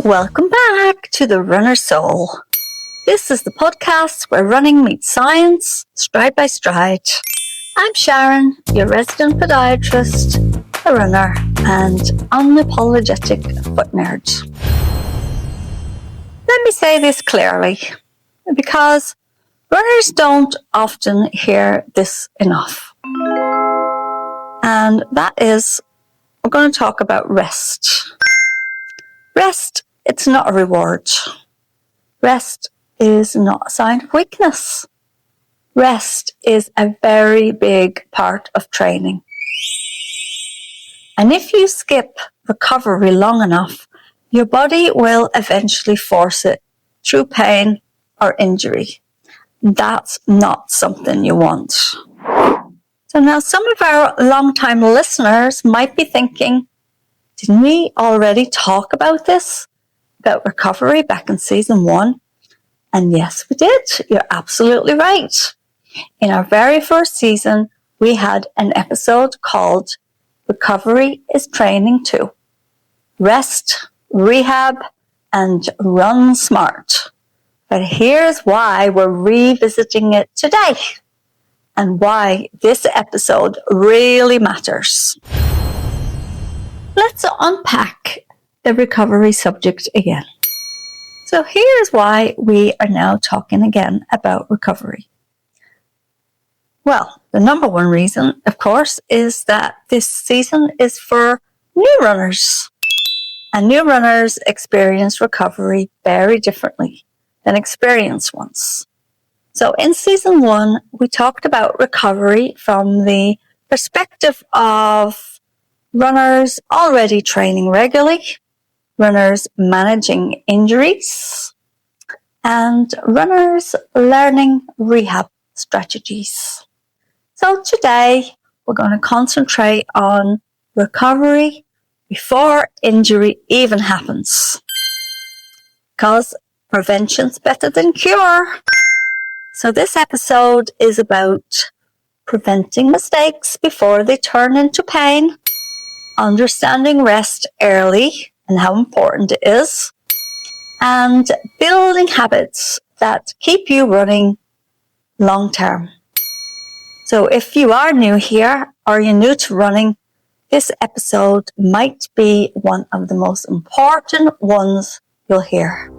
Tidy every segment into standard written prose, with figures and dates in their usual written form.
Welcome back to The Runner Soul. This is the podcast where running meets science, stride by stride. I'm Sharon, your resident podiatrist, a runner, and unapologetic foot nerd. Let me say this clearly, because runners don't often hear this enough. And that is, we're going to talk about rest. Rest, it's not a reward. Rest is not a sign of weakness. Rest is a very big part of training. And if you skip recovery long enough, your body will eventually force it through pain or injury. That's not something you want. So now some of our long-time listeners might be thinking, didn't we already talk about this? About recovery back in season 1? And yes, we did. You're absolutely right. In our very first season, we had an episode called Recovery is Training Too. Rest, rehab, and run smart. But here's why we're revisiting it today and why this episode really matters. Let's unpack the recovery subject again. So here's why we are now talking again about recovery. Well, the number one reason, of course, is that this season is for new runners. And new runners experience recovery very differently than experienced ones. So in season 1, we talked about recovery from the perspective of runners already training regularly, runners managing injuries, and runners learning rehab strategies. So today, we're going to concentrate on recovery before injury even happens. Because prevention's better than cure. So this episode is about preventing mistakes before they turn into pain, understanding rest early and how important it is, and building habits that keep you running long term. So if you are new here or you're new to running, this episode might be one of the most important ones you'll hear.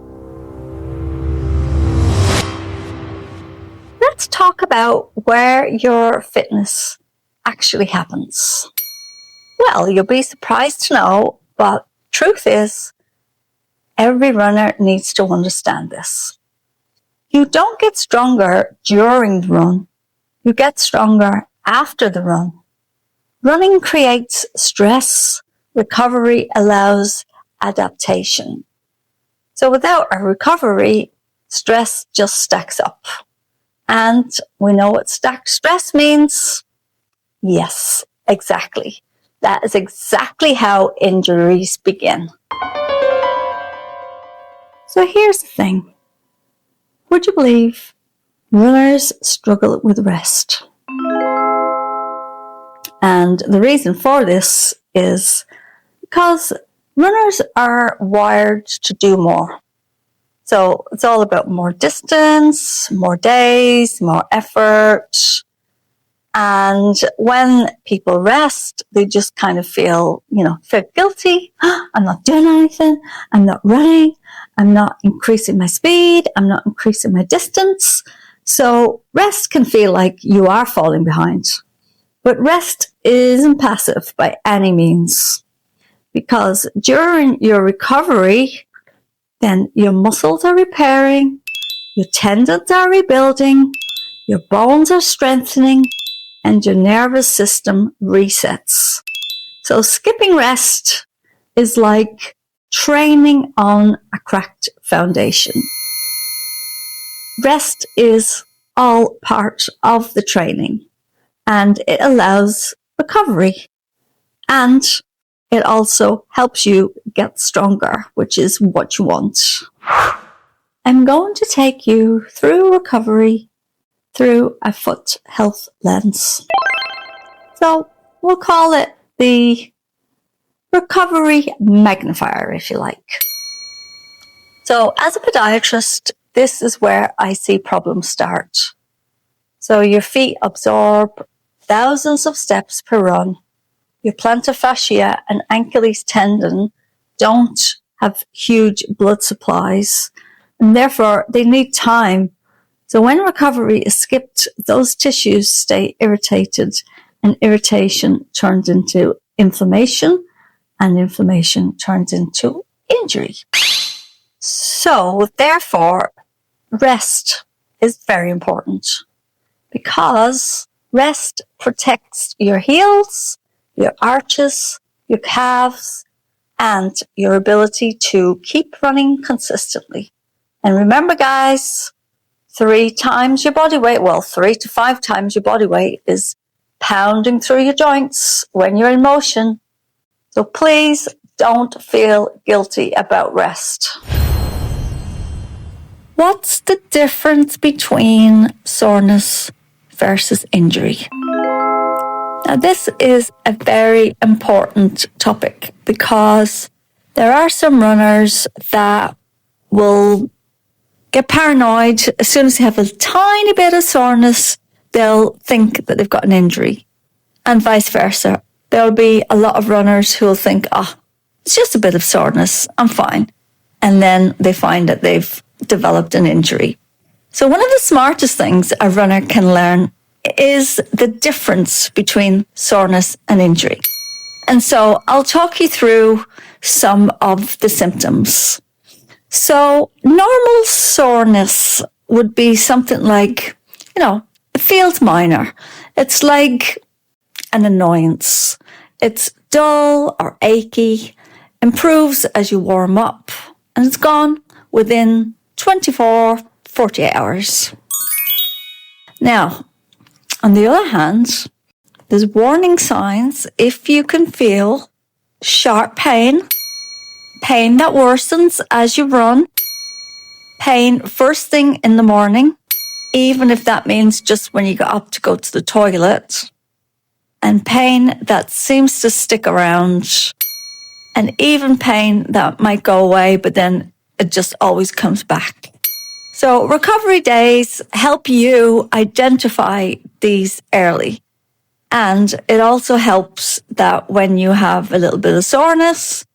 Let's talk about where your fitness actually happens. Well, you'll be surprised to know, but truth is, every runner needs to understand this. You don't get stronger during the run. You get stronger after the run. Running creates stress. Recovery allows adaptation. So without a recovery, stress just stacks up. And we know what stacked stress means. Yes, exactly. That is exactly how injuries begin. So here's the thing. Would you believe runners struggle with rest? And the reason for this is because runners are wired to do more. So it's all about more distance, more days, more effort. And when people rest, they just kind of feel guilty. I'm not doing anything. I'm not running. I'm not increasing my speed. I'm not increasing my distance. So rest can feel like you are falling behind. But rest isn't passive by any means. Because during your recovery, then your muscles are repairing, your tendons are rebuilding, your bones are strengthening, and your nervous system resets. So skipping rest is like training on a cracked foundation. Rest is all part of the training, and it allows recovery. And it also helps you get stronger, which is what you want. I'm going to take you through recovery through a foot health lens. So we'll call it the recovery magnifier, if you like. So as a podiatrist, this is where I see problems start. So your feet absorb thousands of steps per run. Your plantar fascia and Achilles tendon don't have huge blood supplies, and therefore they need time. So when recovery is skipped, those tissues stay irritated, and irritation turns into inflammation, and inflammation turns into injury. So therefore, rest is very important, because rest protects your heels, your arches, your calves, and your ability to keep running consistently. And remember, guys, 3 times your body weight, 3 to 5 times your body weight is pounding through your joints when you're in motion. So please don't feel guilty about rest. What's the difference between soreness versus injury? Now, this is a very important topic, because there are some runners that will get paranoid. As soon as they have a tiny bit of soreness, they'll think that they've got an injury, and vice versa. There'll be a lot of runners who will think, it's just a bit of soreness, I'm fine. And then they find that they've developed an injury. So one of the smartest things a runner can learn is the difference between soreness and injury. And so I'll talk you through some of the symptoms. So normal soreness would be something like, it feels minor. It's like an annoyance. It's dull or achy, improves as you warm up, and it's gone within 48 hours. Now, on the other hand, there's warning signs if you can feel sharp pain that worsens as you run, pain first thing in the morning, even if that means just when you get up to go to the toilet, and pain that seems to stick around, and even pain that might go away, but then it just always comes back. So recovery days help you identify these early. And it also helps that when you have a little bit of soreness,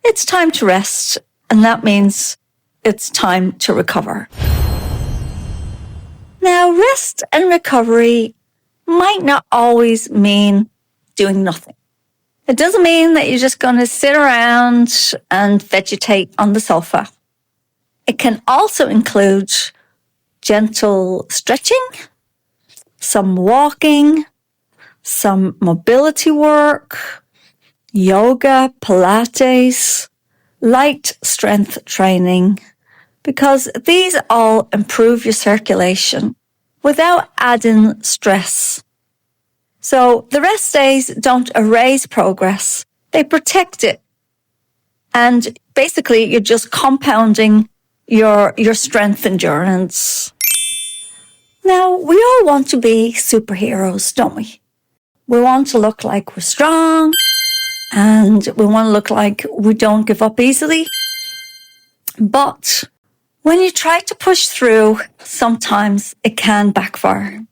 it's time to rest. And that means it's time to recover. Now, rest and recovery might not always mean doing nothing. It doesn't mean that you're just going to sit around and vegetate on the sofa. It can also include gentle stretching, some walking, some mobility work, yoga, Pilates, light strength training, because these all improve your circulation without adding stress. So the rest days don't erase progress, they protect it. And basically you're just compounding your strength endurance. Now, we all want to be superheroes, don't we? We want to look like we're strong, and we want to look like we don't give up easily. But when you try to push through, sometimes it can backfire.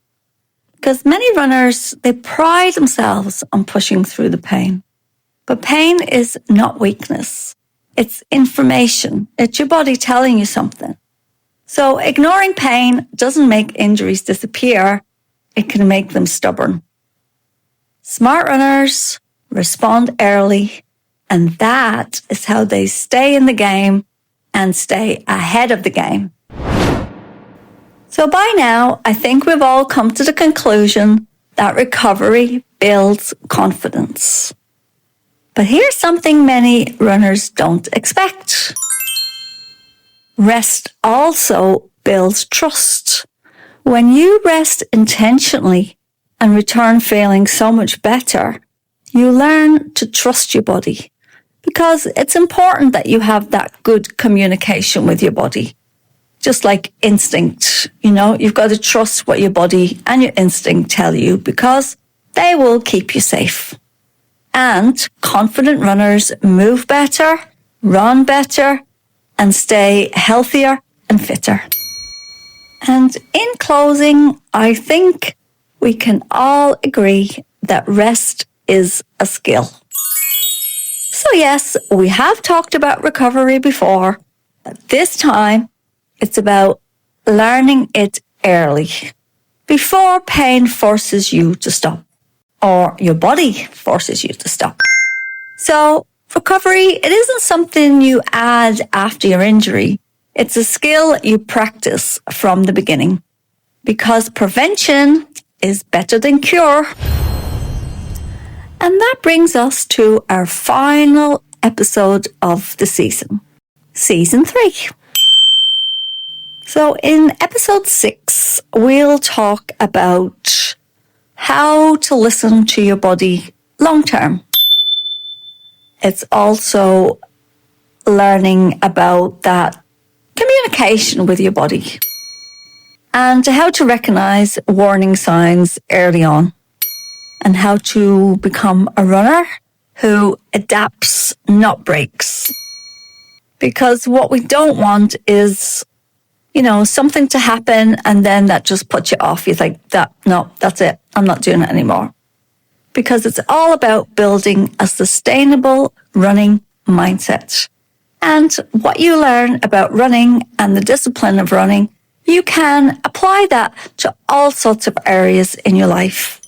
Because many runners, they pride themselves on pushing through the pain. But pain is not weakness. It's information. It's your body telling you something. So ignoring pain doesn't make injuries disappear. It can make them stubborn. Smart runners respond early, and that is how they stay in the game and stay ahead of the game. So by now, I think we've all come to the conclusion that recovery builds confidence. But here's something many runners don't expect. Rest also builds trust. When you rest intentionally and return feeling so much better, you learn to trust your body, because it's important that you have that good communication with your body. Just like instinct, you've got to trust what your body and your instinct tell you, because they will keep you safe. And confident runners move better, run better, and stay healthier and fitter. And in closing, I think we can all agree that rest is a skill. So yes, we have talked about recovery before, but this time it's about learning it early, before pain forces you to stop, or your body forces you to stop. So recovery, it isn't something you add after your injury. It's a skill you practice from the beginning, because prevention is better than cure. And that brings us to our final episode of the season, Season 3. So in episode 6, we'll talk about how to listen to your body long term. It's also learning about that communication with your body and how to recognize warning signs early on, and how to become a runner who adapts, not breaks. Because what we don't want is, something to happen and then that just puts you off. You think, no, that's it. I'm not doing it anymore. Because it's all about building a sustainable running mindset. And what you learn about running and the discipline of running, you can apply that to all sorts of areas in your life.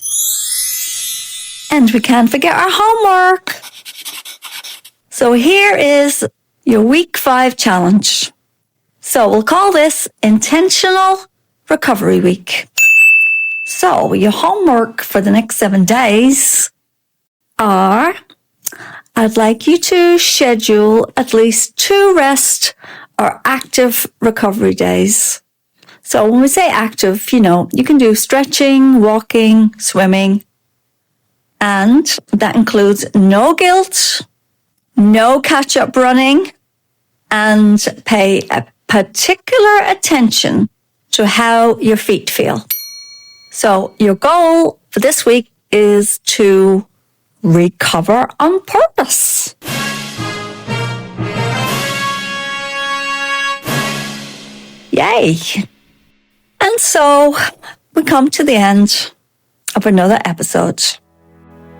And we can't forget our homework. So here is your week 5 challenge. So we'll call this Intentional Recovery Week. So your homework for the next 7 days are, I'd like you to schedule at least 2 rest or active recovery days. So when we say active, you can do stretching, walking, swimming. And that includes no guilt, no catch-up running, and pay a particular attention to how your feet feel. So your goal for this week is to recover on purpose. Yay! And so we come to the end of another episode.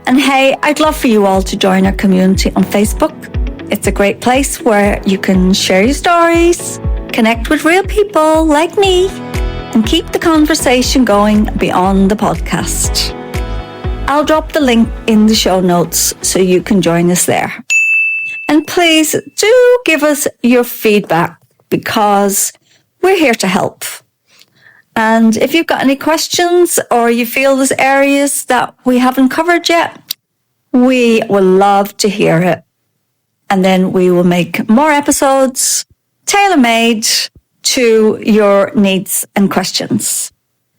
And hey, I'd love for you all to join our community on Facebook. It's a great place where you can share your stories, connect with real people like me, and keep the conversation going beyond the podcast. I'll drop the link in the show notes so you can join us there. And please do give us your feedback, because we're here to help. And if you've got any questions or you feel there's areas that we haven't covered yet, we will love to hear it. And then we will make more episodes tailor-made to your needs and questions.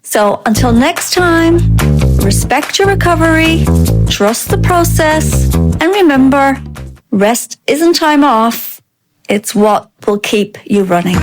So until next time, respect your recovery, trust the process, and remember, rest isn't time off. It's what will keep you running.